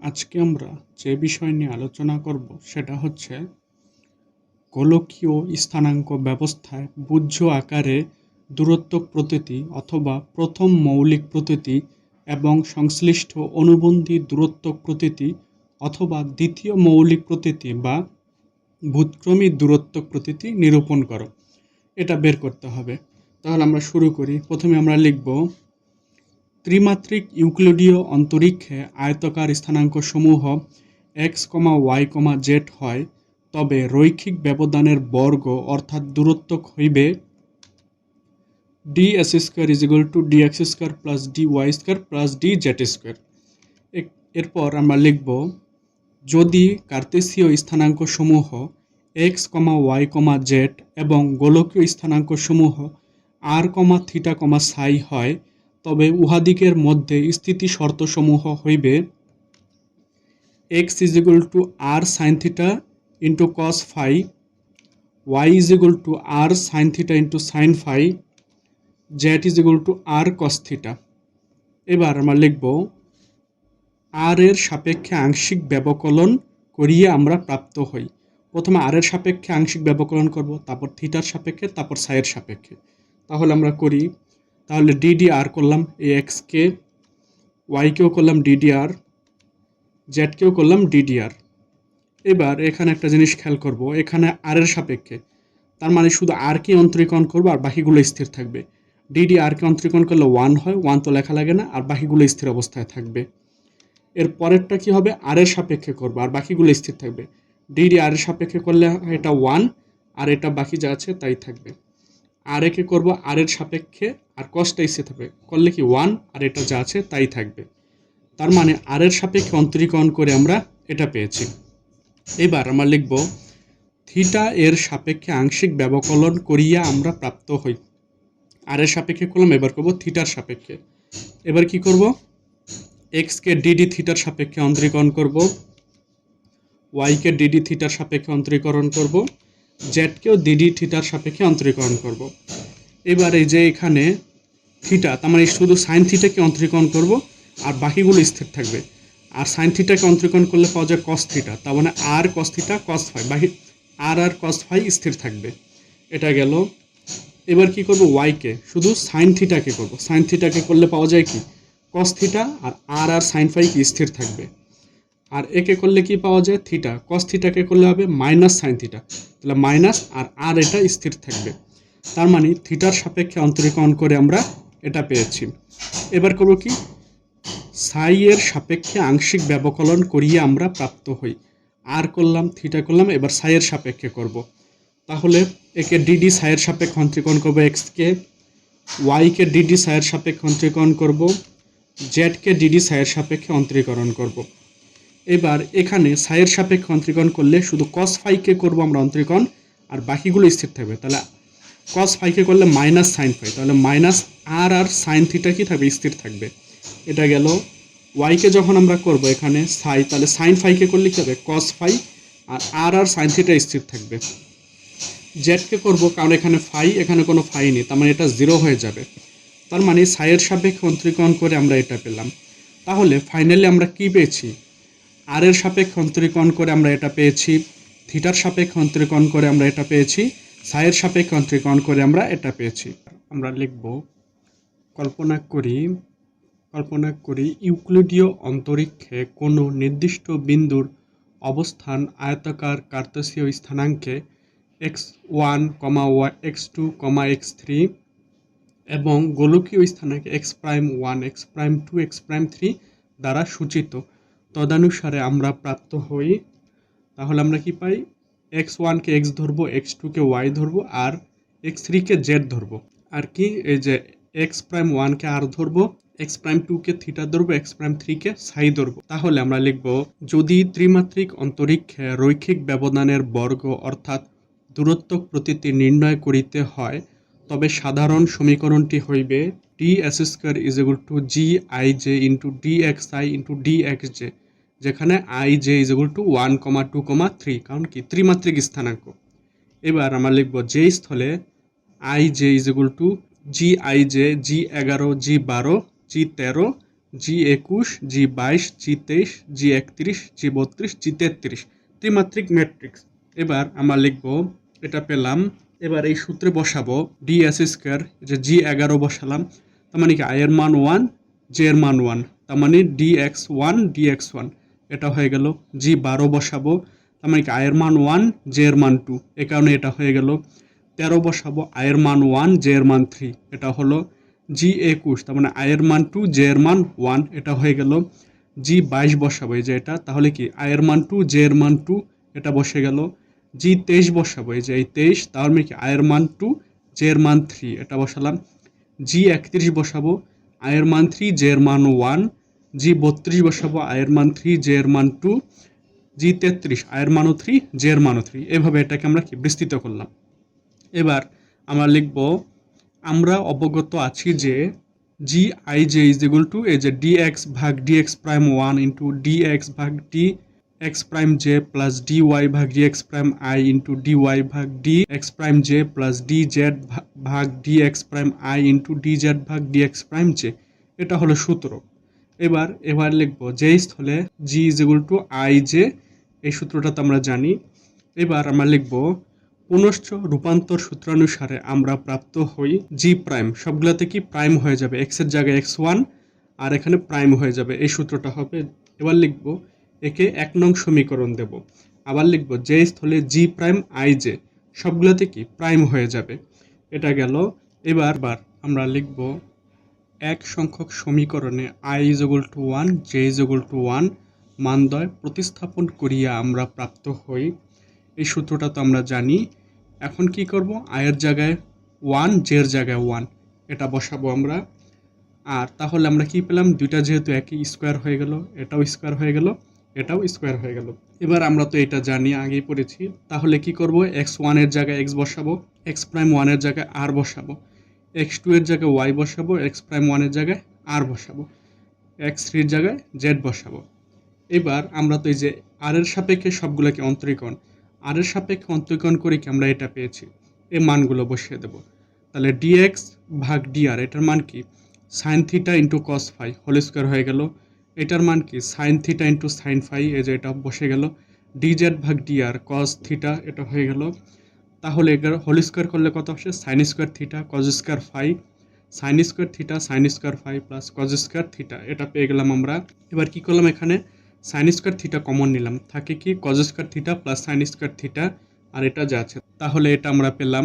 আজকে আমরা যে বিষয় নিয়ে আলোচনা করব সেটা হচ্ছে গোলকীয় স্থানাঙ্ক ব্যবস্থায় বুঝ্য আকারে দূরত্ব প্রতীতি অথবা প্রথম মৌলিক প্রতীতি এবং সংশ্লিষ্ট অনুবন্ধী দূরত্ব প্রতীতি অথবা দ্বিতীয় মৌলিক প্রতীতি বা ভূতক্রমী দূরত্ব প্রতীতি নিরূপণ করো। এটা বের করতে হবে। তাহলে আমরা শুরু করি। প্রথমে আমরা লিখব ত্রিমাত্রিক ইউক্লিডীয় অন্তরীক্ষে আয়তাকার স্থানাঙ্কসমূহ x, y, z হয়, তবে রৈখিক ব্যবধানের বর্গ অর্থাৎ দূরত্ব হইবে d(s²) dx² plus dy² plus dz²। এরপর আমরা লিখব যদি কার্তেসীয় স্থানাঙ্কসমূহ x, y, z এবং গোলকীয় স্থানাঙ্কসমূহ r, θ, ψ হয়, তবে উহাদিগের মধ্যে স্থিতি শর্তসমূহ হইবে x r sin θ into cos phi, y r sin θ into sin phi, z r cos θ। এবার আমরা লিখব r এর সাপেক্ষে আংশিক ব্যবকলন করিয়ে আমরা প্রাপ্ত হই। প্রথমে r এর সাপেক্ষে আংশিক ব্যবকলন করব, তারপর থিটার সাপেক্ষে, তারপর সাইয়ের সাপেক্ষে। তাহলে আমরা করি। তাহলে ddr করলাম এই x কে, y কেও করলাম ddr, z কেও করলাম ddr। এবার এখানে একটা জিনিস খেয়াল করব, এখানে r এর সাপেক্ষে, তার মানে শুধু r কে অন্তরীকরণ করব আর বাকিগুলো স্থির থাকবে। ddr কে অন্তরীকরণ করলে 1 হয়, 1 তো লেখা লাগে না, আর বাকিগুলো স্থির অবস্থায় থাকবে। এর পরেরটা কি হবে, r এর সাপেক্ষে করব আর বাকিগুলো স্থির থাকবে। ddr এর সাপেক্ষে করলে এটা 1 আর এটা বাকি যা আছে তাই থাকবে। আর একে করব r এর সাপেক্ষে আর cosটা স্থির থাকবে, করলে কি 1 আর এটা যা আছে তাই থাকবে। তার মানে r এর সাপেক্ষে অন্তরীকরণ করে আমরা এটা পেয়েছি। এবার আমরা লিখব থিটা এর সাপেক্ষে আংশিক ব্যবকলন করিয়া আমরা প্রাপ্ত হই। r এর সাপেক্ষে করলাম, এবার করব থিটার সাপেক্ষে। এবার কি করব, x কে dd থিটার সাপেক্ষে অন্তরীকরণ করব, y কে dd থিটার সাপেক্ষে অন্তরীকরণ করব, z কেও dd থিটার সাপেক্ষে অন্তরীকরণ করব। এবার এই যে এখানে থিটা, তার মানে শুধু সাইন থিটাকে অন্তরীকরণ করব আর বাকিগুলো স্থির থাকবে। আর সাইন থিটাকে অন্তরীকরণ করলে পাওয়া যায় কস থিটা, তার মানে আর কস থিটা কস ফাই, বাকি আর কস ফাই স্থির থাকবে। এটা গেল। এবার কি করব, ওয়াইকে শুধু সাইন থিটাকে করব, সাইন থিটাকে করলে পাওয়া যায় কি কস থিটা, আর সাইন ফাই কি স্থির থাকবে। আর একে করলে কি পাওয়া যায়, থিটা, কস থিটাকে করলে হবে মাইনাস সাইন থিটা, তাহলে মাইনাস আর এটা স্থির থাকবে। তার মানে থিটার সাপেক্ষে অন্তরীকরণ করে আমরা এটা পেয়েছি। এবার করব কি, সাই এর সাপেক্ষে আংশিক ব্যবকলন করিয়ে আমরা প্রাপ্ত হই। আর করলাম, থিটা করলাম, এবার সাই এর সাপেক্ষে করব। তাহলে একে ডিডি সাইয়ের সাপেক্ষে অন্তরীকরণ করব, এক্স কে, ওয়াই কে ডিডি সাইয়ের সাপেক্ষে অন্তরীকরণ করব, জেড কে ডিডি সাইয়ের সাপেক্ষে অন্তরীকরণ করব। এবার এখানে সাইয়ের সাপেক্ষে অন্তরীকরণ করলে শুধু কস ফাইকে করব আমরা অন্তরীকরণ, আর বাকিগুলো স্থির থাকবে। তাহলে কস ফাইকে করলে মাইনাস সাইন ফাই, তাহলে মাইনাস আর সাইন থিটা কি থাকবে, স্থির থাকবে। এটা গেল। ওয়াইকে যখন আমরা করব এখানে সাই, তাহলে সাইন ফাইকে করলে কি হবে, কস ফাই, আর সাইন থিটা স্থির থাকবে। জেডকে করব, কারণ এখানে ফাই, এখানে কোনো ফাই নেই, তার মানে এটা 0 হয়ে যাবে। তার মানে সাইয়ের সাপেক্ষে অন্তরীকরণ করে আমরা এটা পেলাম। তাহলে ফাইনালি আমরা কি পেয়েছি, আর এর সাপেক্ষে অন্তরীকরণ করে আমরা এটা পেয়েছি, থিটার সাপেক্ষে অন্তরীকরণ করে আমরা এটা পেয়েছি, সাইয়ের সাপেক্ষে অন্তরীকরণ করে আমরা এটা পেয়েছি। আমরা লিখব কল্পনা করি ইউক্লিডীয় অন্তরীক্ষে কোনো নির্দিষ্ট বিন্দুর অবস্থান আয়তাকার কার্তেসীয় স্থানাঙ্কে x1, x2, x3 এবং গোলকীয় স্থানাঙ্কে x'1, x'2, x'3 দ্বারা সূচিত। তদানুসারে আমরা প্রাপ্ত হই। তাহলে আমরা কি পাই, x1 কে x ধরবো, x2 কে y ধরবো, আর x3 কে z ধরবো। আর কি, এই যে x'1 কে r ধরবো, x'2 কে থিটা ধরবো, x'3 কে সাই ধরবো। তাহলে আমরা লিখব যদি ত্রিমাত্রিক অন্তরীক্ষে রৈখিক ব্যবধানের বর্গ অর্থাৎ দূরত্ব প্রতীতি নির্ণয় করিতে হয়, তবে সাধারণ সমীকরণটি হইবে d(s²) gij into dxi into dxj, যেখানে ij = 1, 2, 3, কারণ কি ত্রিমাত্রিক স্থানাঙ্ক। এবার আমরা লিখব যে স্থলে ij = gij, g11, g12, g13, G21, G22, G23, G31, G32, G33 ত্রিমাত্রিক ম্যাট্রিক্স। এবার আমরা লিখব, এটা পেলাম। এবার এই সূত্রে বসাবো ds স্কয়ার, যে G11 বসালাম, তার মানে কি i এর মান 1, j এর মান 1, তার মানে dx1 এটা হয়ে গেল। G12 বসাবো, তার মানে কি i এর মান 1, j এর মান 2, এই কারণে এটা হয়ে গেল। 13 বসাবো, i এর মান 1, j এর মান 3, এটা হলো। G21, তার মানে i এর মান 2, j এর মান 1, এটা হয়ে গেল। G22 বসাবো, এই যে এটা, তাহলে কি i এর মান 2, j এর মান 2, এটা বসে গেল। G23 বসাবো, এই যে এই 23, তার মানে কি i এর মান 2, j এর মান 3, এটা বসালাম। G31 বসাবো, i এর মান 3, j এর মান 1, G32 বসাবো, i এর মান 3, j এর মান 2, G33, i এর মানও 3, j এর মানও 3, এভাবে এটাকে আমরা কি বিস্তৃত করলাম। এবার আমরা লিখব, আমরা অবগত আছি যে Gij ইজ ইকুয়াল টু এই যে dx ভাগ dx প্রাইম 1 ইন্টু dx ভাগ dx prime j plus dy ভাগ dx prime i into dy ভাগ dx prime j plus dz ভাগ dx prime i into dz ভাগ dx প্রাইম j, এটা হলো সূত্র। এবার লিখব যে স্থলে g is equal two i j, এই সূত্রটা তো আমরা জানি। এবার আমরা লিখব, পুনশ্চ রূপান্তর সূত্রানুসারে আমরা প্রাপ্ত হই জি প্রাইম, সবগুলোতে কি প্রাইম হয়ে যাবে, এক্স এর জায়গায় x1 আর এখানে প্রাইম হয়ে যাবে, এই সূত্রটা হবে। এবার লিখব, একে 1 নং সমীকরণ দেব। আবার লিখব যে স্থলে জি প্রাইম আই জে, সবগুলোতে কি প্রাইম হয়ে যাবে, এটা গেল। এবার আমরা লিখব, এক সংখ্যক সমীকরণে i is equal two 1, j is equal two 1 মানদ্বয় প্রতিস্থাপন করিয়া আমরা প্রাপ্ত হই, এই সূত্রটা তো আমরা জানি। এখন কি করব, i এর জায়গায় 1, j এর জায়গায় 1, এটা বসাবো আমরা। আর তাহলে আমরা কি পেলাম, দুইটা যেহেতু একই, স্কোয়ার হয়ে গেল, এটাও স্কোয়ার হয়ে গেল, এটাও স্কোয়ার হয়ে গেল। এবার আমরা তো এটা জানি, আগেই পড়েছি, তাহলে কি করব, x1 এর জায়গায় x বসাবো, x প্রাইম 1 এর জায়গায় r বসাবো, x2 এর জায়গায় y বসাবো, x প্রাইম 1 এর জায়গায় r বসাবো, x3 এর জায়গায় z বসাবো। এবার আমরা তো এই যে আর এর সাপেক্ষে সবগুলোকে অন্তরীকরণ, আর এর সাপেক্ষে অন্তরীকরণ করে কি আমরা এটা পেয়েছি, এই মানগুলো বসিয়ে দেব। তাহলে dx ভাগ dr, এটার মান কি sine theta into cos phi whole square হয়ে গেল। এটার মান কি sine theta into sine phi, এই যে এটা বসে গেল। dz ভাগ dr কস থিটা, এটা হয়ে গেল। তাহলে এটার হোল স্কোয়ার করলে কত আসে, sine square theta cos square phi, sine square theta sine square phi plus cos square theta, এটা পেয়ে গেলাম আমরা। এবার কি করলাম, এখানে সাইন স্কোয়ার থিটা কমন নিলাম, থাকে কি cos square theta plus sine square theta, আর এটা যা আছে, তাহলে এটা আমরা পেলাম।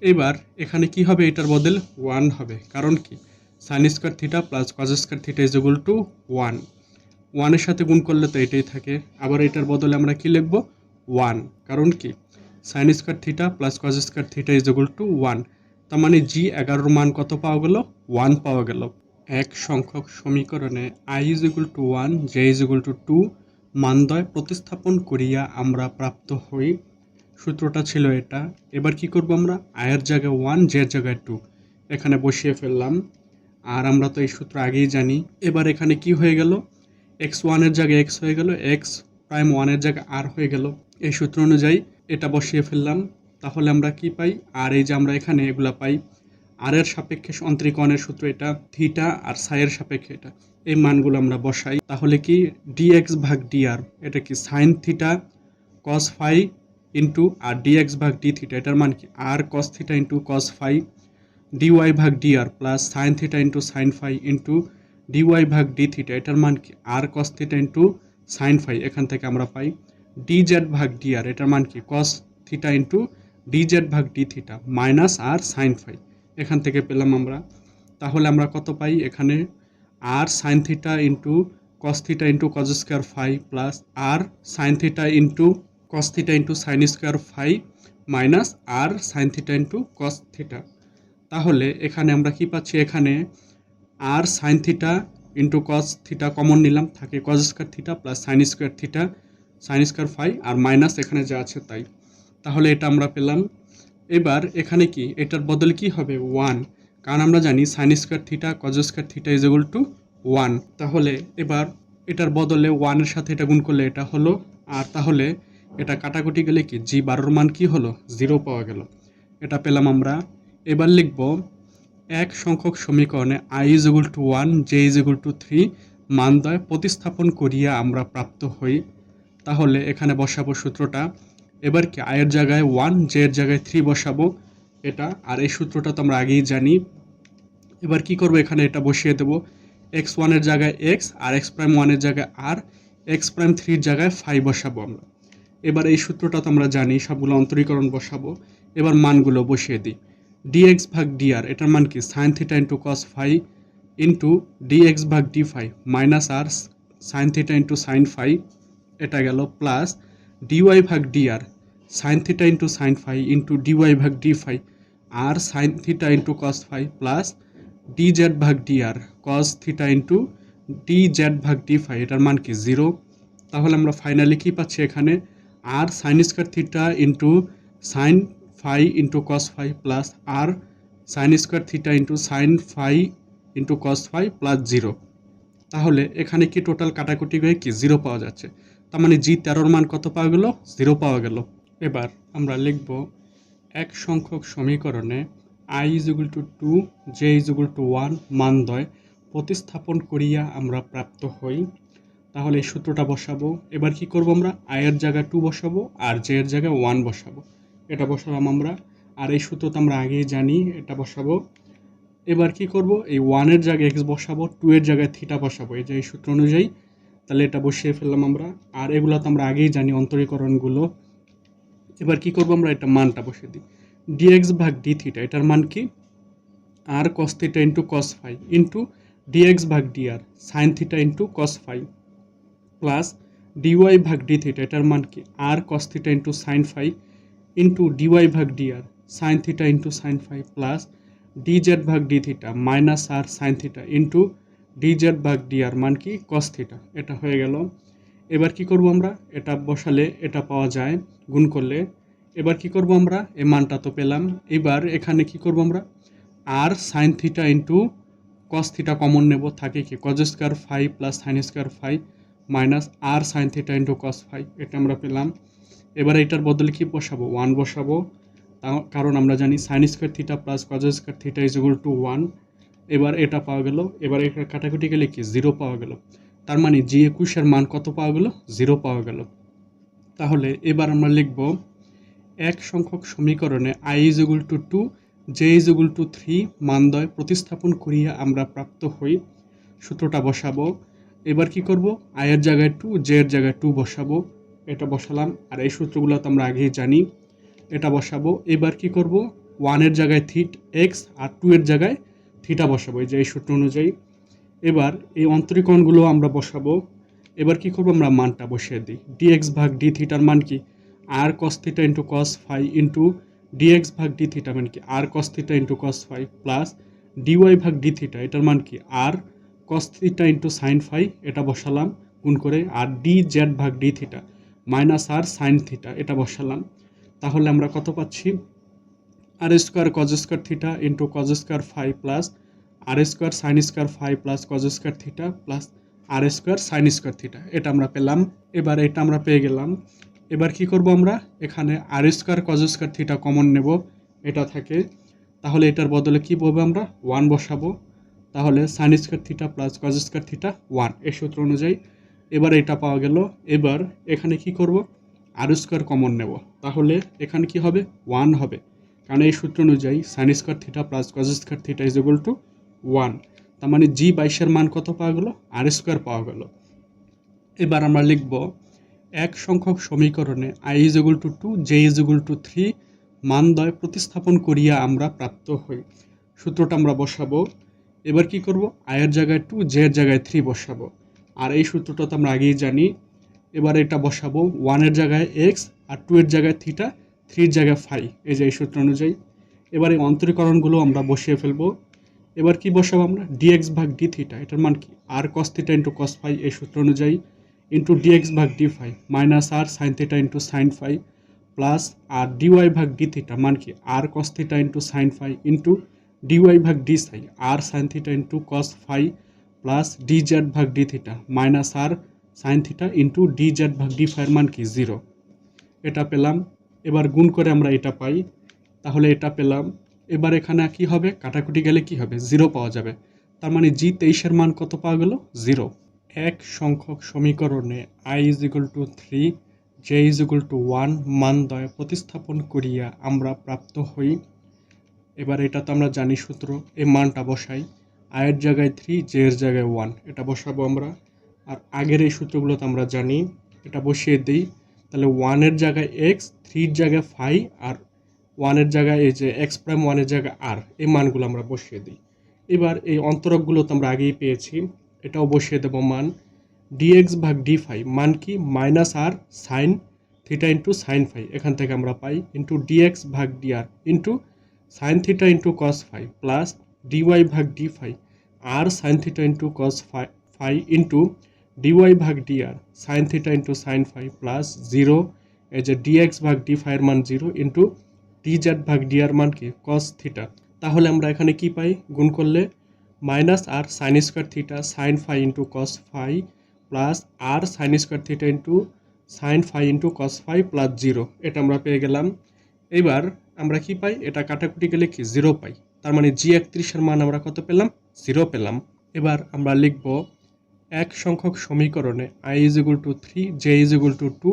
এবার এখানে কি হবে, এটার বদল 1 হবে, কারণ কি sign square theta plus cos square theta is equal two 1, 1 এর সাথে গুণ করলে তো এটাই থাকে। আবার এটার বদলে আমরা কি লিখব, 1, কারণ কি sign square theta plus cos square theta is equal two 1, তার মানে G11 মান কত পাওয়া গেল, 1 পাওয়া গেল। এক সংখ্যক সমীকরণে i is equal two 1, j is equal two 2 মানদ্বয় প্রতিস্থাপন করিয়া আমরা প্রাপ্ত হই, সূত্রটা ছিল এটা। এবার কি করব, আমরা i এর জায়গায় 1, j এর জায়গায় 2 এখানে বসিয়ে ফেললাম, আর আমরা তো এই সূত্র আগেই জানি। এবার এখানে কি হয়ে গেল, x1 এর জায়গায় x হয়ে গেল, x প্রাইম 1 এর জায়গায় r হয়ে গেল, এই সূত্র অনুযায়ী এটা বসিয়ে ফেললাম। তাহলে আমরা কি পাই, আর এই যে আমরা এখানে এগুলা পাই, আর এর সাপেক্ষে অন্তরীকরণের সূত্র এটা, থিটা আর সাই এর সাপেক্ষে এটা, এই মানগুলো আমরা বসাই। তাহলে কি dx ভাগ dr, এটা কি sine theta cos phi into আর dx ভাগ d থিটা, এটার মান কি r cos theta into cos phi, dy ভাগ dr plus sine theta into sine phi into dy ভাগ d থিটা, এটার মান কি r cos theta into sine phi, এখান থেকে আমরা পাই dz ভাগ dr, এটার মান কি কস থিটা ইন্টু dz ভাগ d theta minus r sine phi, এখান থেকে পেলাম আমরা। তাহলে আমরা কত পাই, এখানে r sine theta into cos theta into cos square phi plus r sine theta into cos theta into sine square phi minus r sine theta into cos theta. তাহলে এখানে আমরা কি পাচ্ছি, এখানে r sine theta into cos theta common নিলাম, থাকে cos square theta plus sine square theta sine square phi আর minus এখানে যা আছে তাই, তাহলে এটা আমরা পেলাম। এবার এখানে কি এটার বদলে কি হবে 1, কারণ আমরা জানি sign square theta cos square theta is equal two 1, তাহলে এবার এটার বদলে 1 এর সাথে এটা গুণ করলে এটা হলো, আর তাহলে এটা কাটাকুটি গেলে কি G12 মান কি হলো 0 পাওয়া গেল, এটা পেলাম আমরা। এবার লিখব এক সংখ্যক সমীকরণে i is equal to 1, j is equal to 3 মানদ্বয় প্রতিস্থাপন করিয়া আমরা প্রাপ্ত হই। তাহলে এখানে বসাবো সূত্রটা। এবার কি i এর জায়গায় 1, j এর জায়গায় 3 বসাবো এটা, আর এই সূত্রটা তো আমরা আগেই জানি। এবার কি করব, এখানে এটা বসিয়ে দেব, x1 এর জায়গায় x আর x প্রাইম 1 এর জায়গায় r, x প্রাইম 3 এর জায়গায় 5 বসাবো আমরা। এবার এই সূত্রটা তো আমরা জানি, সবগুলো অন্তরীকরণ বসাবো। এবার মানগুলো বসিয়ে দিই। dx ভাগ dr এটার মান কি sin theta into cos phi into dx ভাগ d ফাই মাইনাস আর sin theta into sin phi, এটা গেল প্লাস dy ভাগ dr sin theta into sin phi into dy ভাগ d ফাই আর sin theta into cos phi plus dz ভাগ dr cos theta into dz ভাগ d phi, এটার মান কি 0। তাহলে আমরা ফাইনালি কি পাচ্ছি এখানে, r sine square theta into sine phi into cos phi plus r sine square theta into sine phi into cos phi plus 0। তাহলে এখানে কি টোটাল কাটাকুটি হয়ে কি 0 পাওয়া যাচ্ছে। তার মানে g13 মান কত পাওয়া গেল, 0 পাওয়া গেল। এবার আমরা লিখব এক সংখ্যক সমীকরণে i is equal to 2, j is equal to 1 মানদ্বয় প্রতিস্থাপন করিয়া আমরা প্রাপ্ত হই। তাহলে এই সূত্রটা বসাবো। এবার কি করব, আমরা i এর জায়গায় 2 বসাবো আর j এর জায়গায় 1 বসাবো, এটা বসালাম আমরা। আর এই সূত্র তো আমরা আগেই জানি, এটা বসাবো। এবার কি করব, এই 1 এর জায়গায় x বসাবো, 2 এর জায়গায় থিটা বসাবো, এই যে এই সূত্র অনুযায়ী। তাহলে এটা বসিয়ে ফেললাম আমরা। আর এগুলো তো আমরা আগেই জানি অন্তরীকরণগুলো। এবার কি করব, আমরা এটা মানটা বসিয়ে দিই। dx ভাগ d থিটা এটার মান কি r cos theta into cos phi into dx ভাগ dr sin theta into cos phi plus dy ভাগ d থিটা এটার মান কি r cos theta into sin phi into dy ভাগ dr sin theta into sin phi plus dz ভাগ d theta minus r sin theta into dz ভাগ dr মান কি cos theta, এটা হয়ে গেল। এবার কি করব, আমরা এটা বসালে এটা পাওয়া যায় গুণ করলে। এবার কি করব, আমরা এই মানটা তো পেলাম। এবার এখানে কি করব, আমরা r sine theta into cos theta common নেব, থাকে কি cos square phi plus sine square phi minus r sine theta into cos phi, এটা আমরা পেলাম। এবার এটার বদলে কি বসাবো, 1 বসাবো, কারণ আমরা জানি sign square theta plus cos square theta is equal two 1। এবার এটা পাওয়া গেল। এবার এটা কাটাকুটি গেলে কি 0 পাওয়া গেল। তার মানে g21 এর মান কত পাওয়া গেল, 0 পাওয়া গেল। তাহলে এবার আমরা লিখব এক সংখ্যক সমীকরণে i is equal to 2, j is equal to 3 মানদ্বয় প্রতিস্থাপন করিয়া আমরা প্রাপ্ত হই। সূত্রটা বসাবো। এবার কি করব, i এর জায়গায় 2, j এর জায়গায় 2 বসাবো, এটা বসালাম। আর এই সূত্রগুলো তো আমরা আগেই জানি, এটা বসাবো। এবার কি করব, 1 এর জায়গায় x আর 2 এর জায়গায় থিটা বসাবো, এই যে এই সূত্র অনুযায়ী। এবার এই অন্তরীকরণগুলো আমরা বসাবো। এবার কি করব, আমরা মানটা বসিয়ে দিই। dx ভাগ d থিটার মান কি r cos theta into cos phi into dx ভাগ d থিটা মান কি r cos theta into cos phi plus dy ভাগ d থিটা এটার মান কি r cos theta into sin phi, এটা বসালাম গুণ করে। আর dz ভাগ d theta minus r sin theta, এটা বসালাম। তাহলে আমরা কত পাচ্ছি, r স্কয়ার cos স্কয়ার theta into cos square phi plus r square sine square phi plus cause square theta plus r square sine square theta, এটা আমরা পেলাম। এবার এটা আমরা পেয়ে গেলাম। এবার কি করব, আমরা এখানে r square cos square theta common নেব, এটা থাকে। তাহলে এটার বদলে কি পাবো, আমরা 1 বসাবো। তাহলে sign square theta plus cos square theta 1 এই সূত্র অনুযায়ী। এবার এটা পাওয়া গেল। এবার এখানে কি করব, আর স্কয়ার কমন নেব, তাহলে এখানে কি হবে 1 হবে, কারণ এই সূত্র অনুযায়ী sign square theta plus cos square theta is equal two 1। তার মানে g22 এর মান কত পাওয়া গেল, আর স্কয়ার পাওয়া গেল। এবার আমরা লিখব এক সংখ্যক সমীকরণে i is equal to 2, j is equal to 3 মানদ্বয় প্রতিস্থাপন করিয়া আমরা প্রাপ্ত হই। সূত্রটা আমরা বসাবো। এবার কি করব, i এর জায়গায় 2, j এর জায়গায় 3 বসাবো। আর এই সূত্রটা তো আমরা আগেই জানি। এবার এটা বসাবো, 1 এর জায়গায় x আর 2 এর জায়গায় থিটা, 3 এর জায়গায় ফাই, এই যে এই সূত্র অনুযায়ী। এবার এই অন্তরীকরণগুলো আমরা বসিয়ে ফেলবো। এবার কি বসাবো, আমরা dx ভাগ d থিটা এটার মান কি r cos theta into cos phi এই সূত্র অনুযায়ী ইন্টু dx ভাগ d phi minus r sin theta into sin phi plus r dy ভাগ d থিটা মান কি r cos theta into sin phi into dy ভাগ d psi r sin theta into cos phi plus dz ভাগ d theta minus r sin theta into dz ভাগ d phi এর মান কি 0, এটা পেলাম। এবার গুণ করে আমরা এটা পাই, তাহলে এটা পেলাম। এবার এখানে কি হবে, কাটাকুটি গেলে কি হবে, 0 পাওয়া যাবে। তার মানে G23 মান কত পাওয়া গেল, 0। এক সংখ্যক সমীকরণে i = 3 j = 1 মানদ্বয় প্রতিস্থাপন করিয়া আমরা প্রাপ্ত হই। এবার এটা তো আমরা জানি সূত্র, এই মানটা বসাই, i এর জায়গায় 3, j এর জায়গায় 1, এটা বসাবো আমরা। আর আগের এই সূত্রগুলো তো আমরা জানি, এটা বসিয়ে দিই। তাহলে 1 এর জায়গায় x, 3 এর জায়গায় 5, আর 1 এর জায়গায় এই যে x প্রাইম, 1 এর জায়গায় r, এই মানগুলো আমরা বসিয়ে দিই। এবার এই অন্তরকগুলো তো আমরা আগেই পেয়েছি, এটাও বসিয়ে দেব মান। dx ভাগ d5 মান কি, -r sin theta into sine phi, এখান থেকে আমরা পাই, ইন্টু dx ভাগ dr into sin theta into cos phi plus dy ভাগ d5 r sin theta into cos phi into dy ভাগ dr sin theta into sine phi plus 0, এই যে dx ভাগ d5 এর মান 0 ইন্টু dz ভাগ dr মান কি, cos থিটা। তাহলে আমরা এখানে কি পাই, গুণ করলে -r sin square theta sin phi into cos phi plus r sin square theta into sin phi into cos phi plus 0, এটা আমরা পেয়ে গেলাম। এবার আমরা কি পাই, এটা কাটাকুটি গেলে কি 0 পাই। তার মানে G31 এর মান আমরা কত পেলাম, 0 পেলাম। এবার আমরা লিখব এক সংখ্যক সমীকরণে i = 3 j = 2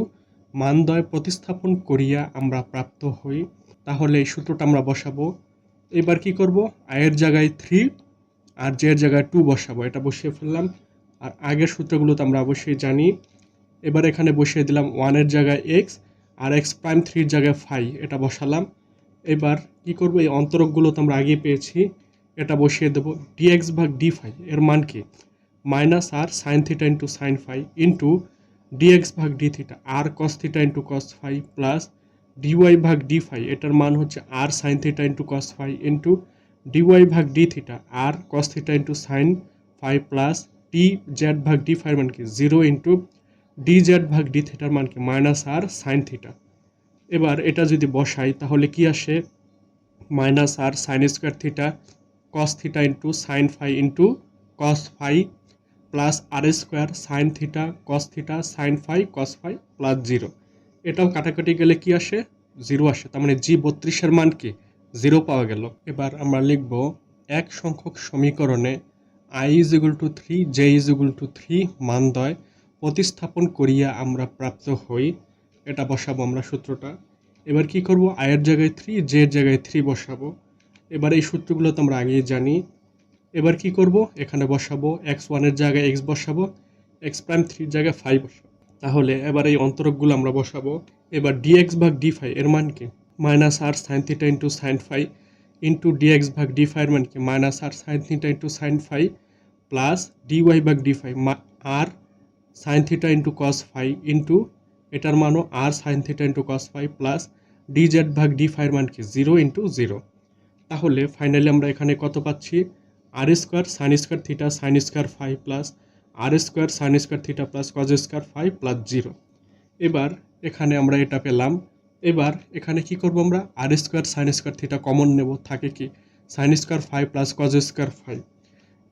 মানদ্বয় প্রতিস্থাপন করিয়া আমরা প্রাপ্ত হই। তাহলে এই সূত্রটা আমরা বসাবো। এবার কি করব, i এর জায়গায় 3 আর j এর জায়গায় 2 বসাবো, এটা বসিয়ে ফেললাম। আর আগের সূত্রগুলো তো আমরা অবশ্যই জানি। এবার এখানে বসিয়ে দিলাম 1 এর জায়গায় x আর x প্রাইম 3 এর জায়গায় ফাই, এটা বসালাম। এবার কি করব, এই অন্তরকগুলো তো আমরা আগেই পেয়েছি, এটা বসিয়ে দেব। dx ভাগ d ফাই এর মান কি, -r sin theta into sine phi into dx ভাগ d theta r cos theta into cos phi plus dy ভাগ d ফাই, এটার মান হচ্ছে r sin theta into cos phi into dy ভাগ d theta r cos theta into sine phi plus dz ভাগ d phi মান কি 0 into dz ভাগ d থিটার মান কি -r sin থিটা। এবার এটা যদি বসাই তাহলে কি আসে, -r sin square theta cos theta into sine phi into cos phi plus r square sin theta cos theta sine phi cos phi plus 0, এটাও কাটাকাটি গেলে কি আসে, 0 আসে। তার মানে G32 এর মান কি, 0 পাওয়া গেল। এবার আমরা লিখব এক সংখ্যক সমীকরণে i = 3 j = 3 মানদ্বয় প্রতিস্থাপন করিয়া আমরা প্রাপ্ত হই, এটা বসাবো আমরা সূত্রটা। এবার কি করব, i এর জায়গায় 3, j এর জায়গায় 3 বসাবো। এবার এই সূত্রগুলো তো আমরা আগেই জানি। এবার কি করব, এখানে বসাবো x1 এর জায়গায় x বসাবো, x প্রাইম 3 এর জায়গায় 5 বসাবো। তাহলে এবার এই অন্তরকগুলো আমরা বসাবো। এবার dx ভাগ d5 এর মান কি, -r sin theta into sine phi into dx ভাগ d5 এর মান কি, -r sin theta into sine phi plus dy ভাগ d5 r sin theta into cos phi into এটার মানও r sin theta into cos phi plus dz ভাগ d5 এর মান কি 0 ইন্টু 0। তাহলে ফাইনালি আমরা এখানে কত পাচ্ছি, r square sin square theta sin square phi plus r square sin square theta plus cos square phi plus 0। এবার এখানে আমরা এটা পেলাম। এবার এখানে কি করব, আমরা r square sin square theta common নেব, থাকে কি sin square phi plus cos square phi.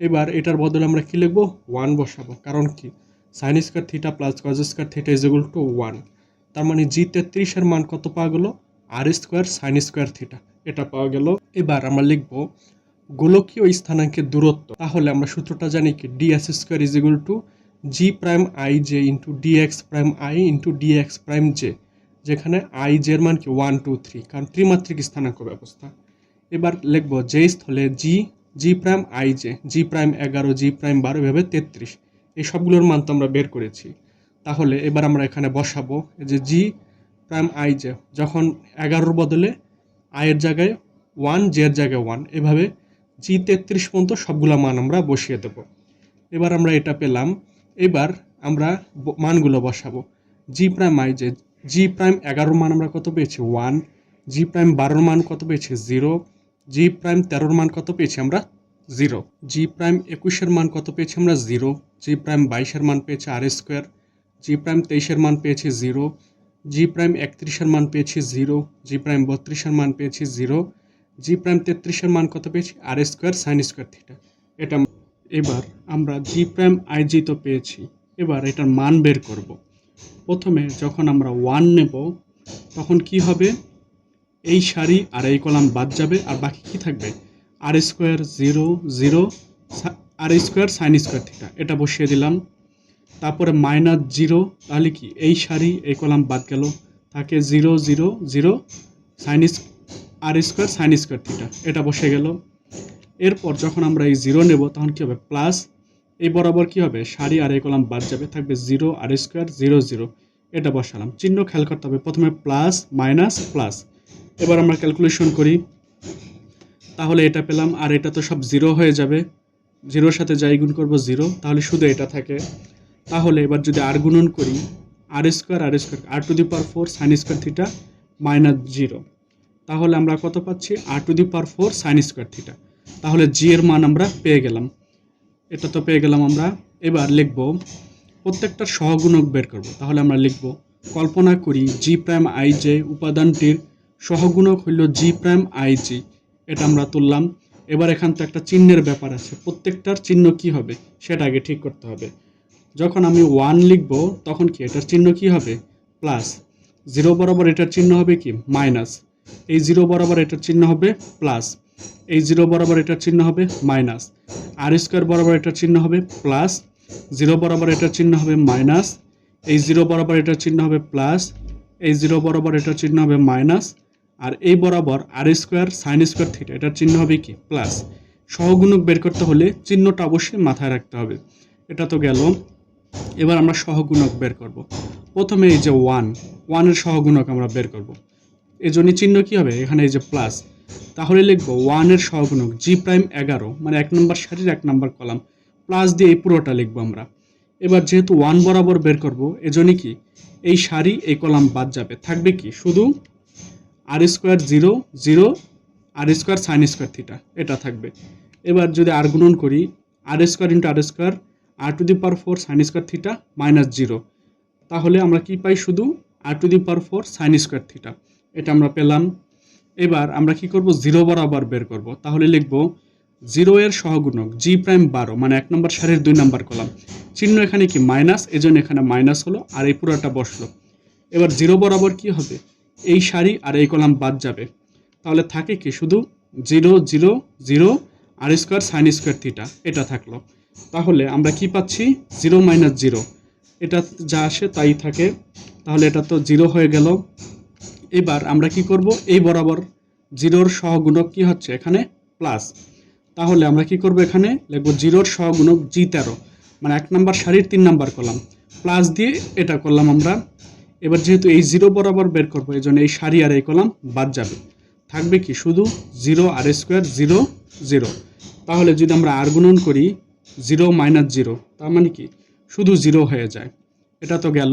এবার এটার বদলে আমরা কি লিখব, 1 বসাবো, কারণ কি sin square theta plus cos স্কয়ার থিটা = 1। তার মানে G33 এর মান কত পাওয়া গেল, r square sin square theta, এটা পাওয়া গেল। এবার আমরা লিখব গোলকীয় স্থানাঙ্কের দূরত্ব। তাহলে আমরা সূত্রটা জানি কি, ds² = g prime i j into dx prime i into dx prime j, যেখানে i j এর মান কি 1 2 3, কারণ ত্রিমাত্রিক স্থানাঙ্ক ব্যবস্থা। এবার লিখব j স্থলে g prime i j, g prime 11, g prime 12, এভাবে 33, এই সবগুলোর মান তো আমরা বের করেছি। তাহলে এবার আমরা এখানে বসাবো যে g প্রাইম i j, যখন 11-র বদলে i এর জায়গায় 1, j এর জায়গায় 1, এভাবে G33 পর্যন্ত সবগুলো মান আমরা বসিয়ে দেব। এবার আমরা এটা পেলাম। এবার আমরা মানগুলো বসাবো। G prime i j, G prime 11-র মান আমরা কত পেয়েছি, 1, জি প্রাইম 12-র মান কত পেয়েছি, 0, জি প্রাইম 13-র মান কত পেয়েছি আমরা, 0, জি প্রাইম 21-এর মান কত পেয়েছি আমরা, 0, জি প্রাইম 22-এর মান পেয়েছি r স্কয়ার, জি প্রাইম 23-এর মান পেয়েছি 0, জি প্রাইম 31-এর মান পেয়েছি 0, জি প্রাইম 32-এর মান পেয়েছি 0, জি প্রাইম 33-এর মান কত পেয়েছি, r square sin square theta, এটা। এবার আমরা জি প্রাইম i j তো পেয়েছি, এবার এটার মান বের করব। প্রথমে যখন আমরা 1 নেব তখন কি হবে, এই সারি আর এই কলাম বাদ যাবে, আর বাকি কি থাকবে, আর স্কোয়ার 0 0 আর স্কোয়ার সাইন স্কোয়ার থিটা, এটা বসিয়ে দিলাম। তারপরে -0, তাহলে কি এই সারি এই কলাম বাদ গেল, থাকে 0 0 0 সাইন আর স্কোয়ার সাইন স্কোয়ার থিটা, এটা বসে গেল। এরপর যখন আমরা এই 0 নেব তখন কি হবে, প্লাস এই বরাবর কি হবে, সারি আর এই কলাম বাদ যাবে, থাকবে 0 আর স্কোয়ার 0 0, এটা বসালাম। চিহ্ন খেয়াল করতে হবে, প্রথমে প্লাস মাইনাস প্লাস। এবার আমরা ক্যালকুলেশন করি, তাহলে এটা পেলাম, আর এটা তো সব 0 হয়ে যাবে, 0-র সাথে যাই গুণ করব 0, তাহলে শুধু এটা থাকে। তাহলে এবার যদি আর গুণন করি, r square r⁴ sine square theta -0, তাহলে আমরা কত পাচ্ছি, r⁴ সাইন স্কোয়ার থিটা। তাহলে জি এর মান আমরা পেয়ে গেলাম, এটা তো পেয়ে গেলাম আমরা। এবার লিখব প্রত্যেকটার সহগুণক বের করব, তাহলে আমরা লিখব কল্পনা করি g'(ij) উপাদানটির সহগুণক হইল g'(ij), এটা আমরা তুললাম। এবার এখান থেকে একটা চিহ্নের ব্যাপার আছে, প্রত্যেকটার চিহ্ন কি হবে সেটা আগে ঠিক করতে হবে। যখন আমি 1 লিখব তখন কি এটার চিহ্ন কি হবে, প্লাস। 0 বরাবর এটার চিহ্ন হবে কি, মাইনাস। এই 0 বরাবর এটার চিহ্ন হবে প্লাস, এই 0 বরাবর এটার চিহ্ন হবে মাইনাস। আর স্কোয়ার বরাবর এটার চিহ্ন হবে প্লাস, 0 বরাবর এটার চিহ্ন হবে মাইনাস, এই 0 বরাবর এটার চিহ্ন হবে প্লাস, এই 0 বরাবর এটার চিহ্ন হবে মাইনাস, আর এই বরাবর আর স্কোয়ার সাইন স্কোয়ার থিটা, এটার চিহ্ন হবে কি, প্লাস। সহগুণক বের করতে হলে চিহ্নটা অবশ্যই মাথায় রাখতে হবে। এটা তো গেল। এবার আমরা সহগুণক বের করব। প্রথমে এই যে 1 এর সহগুণক আমরা বের করব, এজন্য চিহ্ন কি হবে, এখানে এই যে প্লাস। তাহলে লিখব 1 এর সহগুণক g'11, মানে 1 নম্বর সারির 1 নম্বর কলাম, প্লাস দিয়ে এই পুরোটা লিখব আমরা। এবার যেহেতু 1 বরাবর বের করব, এজন্য কি এই সারি এই কলাম বাদ যাবে, থাকবে কি শুধু r² 0 0 আর স্কোয়ার সাইন স্কোয়ার থিটা, এটা থাকবে। এবার যদি আর গুণন করি, r² × r² r⁴ sine square theta -0, তাহলে আমরা কি পাই, শুধু r⁴ সাইন স্কোয়ার থিটা, এটা আমরা পেলাম। এবার আমরা কি করব, 0 বরাবর বের করব, তাহলে লিখব 0 এর সহগুণক g'12, মানে 1 নম্বর সারির 2 নম্বর কলাম, চিহ্ন এখানে কি মাইনাস, এজন্য এখানে মাইনাস হলো, আর এই পুরোটা বসলো। এবার 0 বরাবর কি হবে, এই সারি আর এই কলাম বাদ যাবে, তাহলে থাকে কি শুধু 0 0 0 আর স্কোয়ার সাইন স্কোয়ার থিটা, এটা থাকলো। তাহলে আমরা কি পাচ্ছি, 0 - 0, এটা যা আসে তাই থাকে, তাহলে এটা তো 0 হয়ে গেল। এবার আমরা কি করব, এই বরাবর 0-র সহগুণক কি হচ্ছে এখানে, প্লাস। তাহলে আমরা কি করব, এখানে লিখব 0-র সহগুণক g13, মানে 1 নম্বর সারির 3 নম্বর কলাম, প্লাস দিয়ে এটা করলাম আমরা। এবার যেহেতু এই 0 বরাবর বের করবো, এই জন্য এই সারি আর এই কলাম বাদ যাবে, থাকবে কি শুধু 0 r² 0 0। তাহলে যদি আমরা আর গুণন করি 0 - 0, তার মানে কি শুধু 0 হয়ে যায়, এটা তো গেল।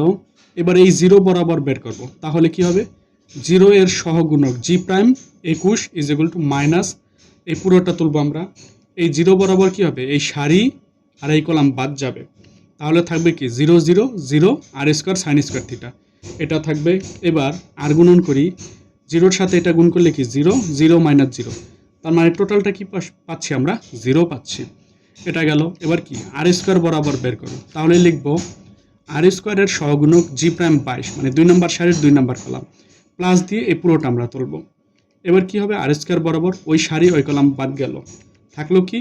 এবার এই 0 বরাবর বের করব, তাহলে কি হবে, 0 এর সহগুণক g'21 মাইনাস, এই পুরোটা তুলব আমরা। এই 0 বরাবর কি হবে, এই সারি আর এই কলাম বাদ যাবে, তাহলে থাকবে কি 0 0 0 আর স্কোয়ার সাইন স্কোয়ার থিটা, এটা থাকবে। এবার আর গুণন করি, 0-র সাথে এটা গুণ করলে কি 0 0 - 0, তার মানে টোটালটা কি পাচ্ছি আমরা, 0 পাচ্ছি, এটা গেল। এবার কি r² বরাবর বের করব, তাহলে লিখব r² এর সহগুণক g'22, মানে 2 নম্বর সারির 2 নম্বর কলাম, প্লাস দিয়ে এই পুরোটা আমরা তুলব। এবার কি হবে, r² বরাবর ওই সারি ওই কলাম বাদ গেল, থাকলো কি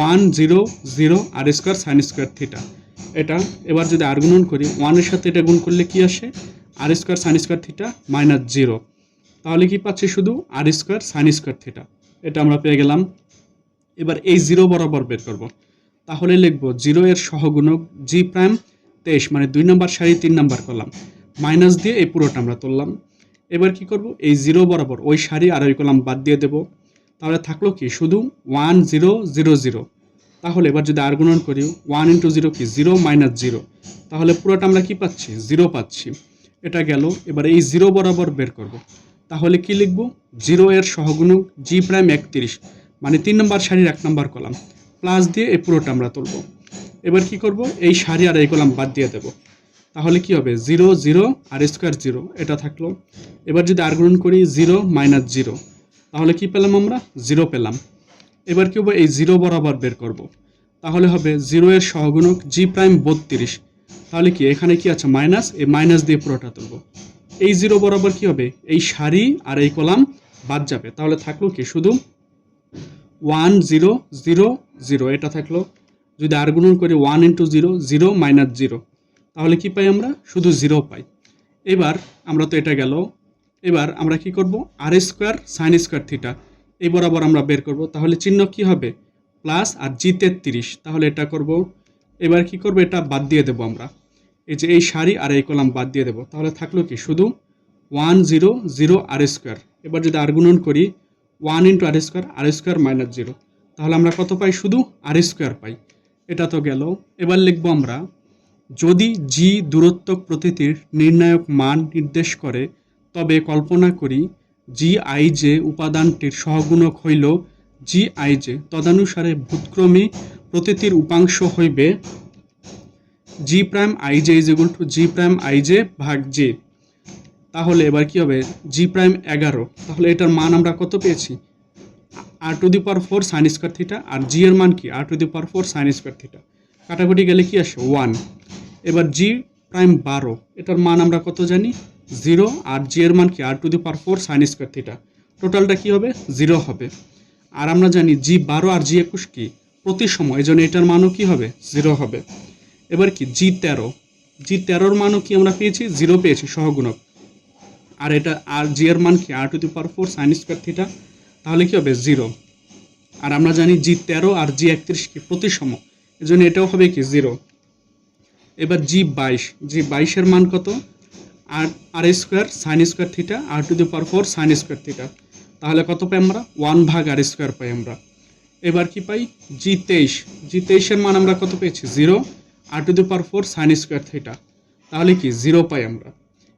1 0 0 r² সাইন স্কোয়ার থিটা, এটা। এবার যদি আর গুণন করি, 1 এর সাথে এটা গুণ করলে কি আসে, r² সাইন স্কোয়ার থিটা -0, তাহলে কি পাচ্ছি, শুধু r² সাইন স্কোয়ার থিটা, এটা আমরা পেয়ে গেলাম। এবার এই 0 বরাবর বের করব, তাহলে লিখব 0 এর সহগুণক g'23, মানে 2 নম্বর সারি 3 নম্বর কলাম, মাইনাস দিয়ে এই পুরোটা আমরা তুললাম। এবার কি করব, এই 0 বরাবর ওই সারি আর ওই কলাম বাদ দিয়ে দেব, তাহলে থাকলো কি শুধু 1 0 0 0। তাহলে এবার যদি আর গুণন করি, 1 × 0 কি 0 - 0, তাহলে পুরোটা আমরা কি পাচ্ছি, 0 পাচ্ছি, এটা গেল। এবার এই 0 বরাবর বের করব, তাহলে কি লিখব, 0 এর সহগুণক g'31, মানে 3 নম্বর সারির 1 নম্বর কলাম, প্লাস দিয়ে এই পুরোটা আমরা তুলব। এবার কি করব, এই সারি আর এই কলাম বাদ দিয়ে দেব, তাহলে কি হবে 0 0 আর স্কোয়ার 0, এটা থাকলো। এবার যদি আর গুণন করি 0 - 0, তাহলে কি পেলাম আমরা, 0 পেলাম। এবার কি হবে, এই 0 বরাবর বের করব, তাহলে হবে 0 এর সহগুণক g'32, তাহলে কি এখানে কি আছে মাইনাস, এই মাইনাস দিয়ে পুরোটা তুলব, এই 0 বরাবর কি হবে, এই সারি আর এই কলাম বাদ যাবে, তাহলে থাকলো কি শুধু 1 0 0 0, এটা থাকলো। যদি আর গুণন করি 1 ইন্টু 0 0 মাইনাস 0, তাহলে কি পাই আমরা, শুধু 0 পাই। এবার আমরা তো এটা গেল, এবার আমরা কি করব, আর স্কোয়ার সাইন স্কোয়ার থিটা এই বরাবর আমরা বের করব, তাহলে চিহ্ন কি হবে, প্লাস আর জি 33, তাহলে এটা করব। এবার কি করব, এটা বাদ দিয়ে দেব আমরা, এই যে এই সারি আর এই কলাম বাদ দিয়ে দেব, তাহলে থাকলো কি শুধু 1 0 0 আর স্কোয়ার। এবার যদি আর গুণন করি 1 ইন্টু আর স্কোয়ার মাইনাস 0, তাহলে আমরা কত পাই, শুধু আর স্কোয়ার পাই। এটা তো গেল। এবার লিখব আমরা, যদি জি দূরত্বক প্রতীতির নির্ণায়ক মান নির্দেশ করে, তবে কল্পনা করি জি আই জে উপাদানটির সহগুণক হইল জি আই জে, তদানুসারে ভূতক্রমী প্রতীতির উপাংশ হইবে G prime I J is equal to G prime I J ভাগ জে। তাহলে এবার কি হবে, জি প্রাইম 11, তাহলে এটার মান আমরা কত পেয়েছি, r to the power 4 sine square theta, আর জি এর মান কি, r to the power 4 sine square theta, কাটাকুটি গেলে কি আসে 1। এবার জি প্রাইম 12, এটার মান আমরা কত জানি 0, আর জি এর মান কি, r to the power 4 sine square theta, টোটালটা কি হবে 0 হবে। আর আমরা জানি জি 12 আর জি 21 কি প্রতিসম, এই জন্য এটার মানও কি হবে 0 হবে। এবার কি জি 13, জি 13-র মানও কি আমরা পেয়েছি 0 পেয়েছি সহগুণক, আর এটা আর জি এর মান কি, r to the power 4 sine square theta, তাহলে কি হবে 0। আর আমরা জানি জি 13 আর জি 31 কি প্রতিসম, এই জন্য এটাও হবে কি 0। এবার জি 22-এর মান কত, আর r square sine square theta, r to the power 4 sine square theta, তাহলে কত পাই আমরা 1 ভাগ আর স্কোয়ার পাই আমরা। এবার কি পাই জি 23-এর মান আমরা কত পেয়েছি 0, r to the power 4 sine square theta, তাহলে কি 0 পাই আমরা।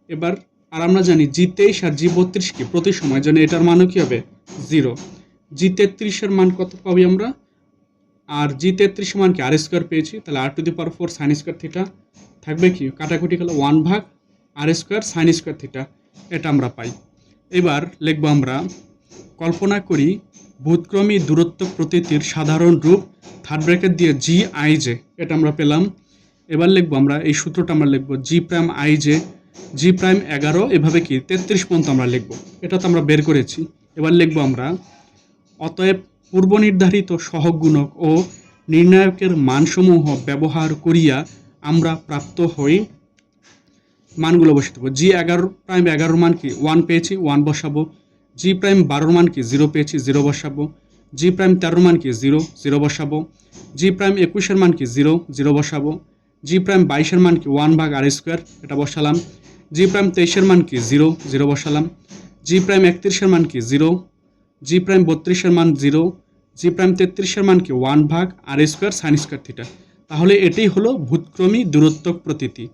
এবার আর আমরা জানি জি 23 আর জি 32 কি প্রতিসম, এই জন্য এটার মানও কি হবে 0। জি 33-এর মান কত পাবি আমরা, আর জি 33 মান কি আর স্কোয়ার পেয়েছি, তাহলে r to the power 4 sine square theta থাকবে কি, কাটাকুটি গেলে 1 ভাগ r square sine square theta, এটা আমরা পাই। এবার লিখবো আমরা, কল্পনা করি ভূতক্রমী দূরত্ব প্রতীতির সাধারণ রূপ থার্ড ব্র্যাকেট দিয়ে জি আই জে, এটা আমরা পেলাম। এবার লিখবো আমরা, এই সূত্রটা আমরা লিখবো G prime I J G prime 11, এভাবে কি 33 পর্যন্ত আমরা লিখবো, এটা তো আমরা বের করেছি। এবার লিখবো আমরা, অতএব পূর্ব নির্ধারিত সহগুণক ও নির্ণায়কের মানসমূহ ব্যবহার করিয়া আমরা প্রাপ্ত হই, মানগুলো বসে দেবো। জি 11 মান কি 1 পেয়েছি, 1 বসাবো। জি প্রাইম 12 মান কি 0 পেয়েছি, 0 বসাবো। জি প্রাইম 13 মান কি 0, 0 বসাবো। জি প্রাইম 21-এর মান কি 0, 0 বসাবো। জি প্রাইম 22-এর মান কি 1 ভাগ আর স্কোয়ার, এটা বসালাম। জি প্রাইম 23-এর মান কি 0, 0 বসালাম। জি প্রাইম 31-এর মান কি 0, জি প্রাইম 32-এর মান 0, জি প্রাইম 33-এর মান কি 1 ভাগ r square sine square theta. তাহলে এটাই হলো ভূতক্রমী দূরত্বক প্রতীতি।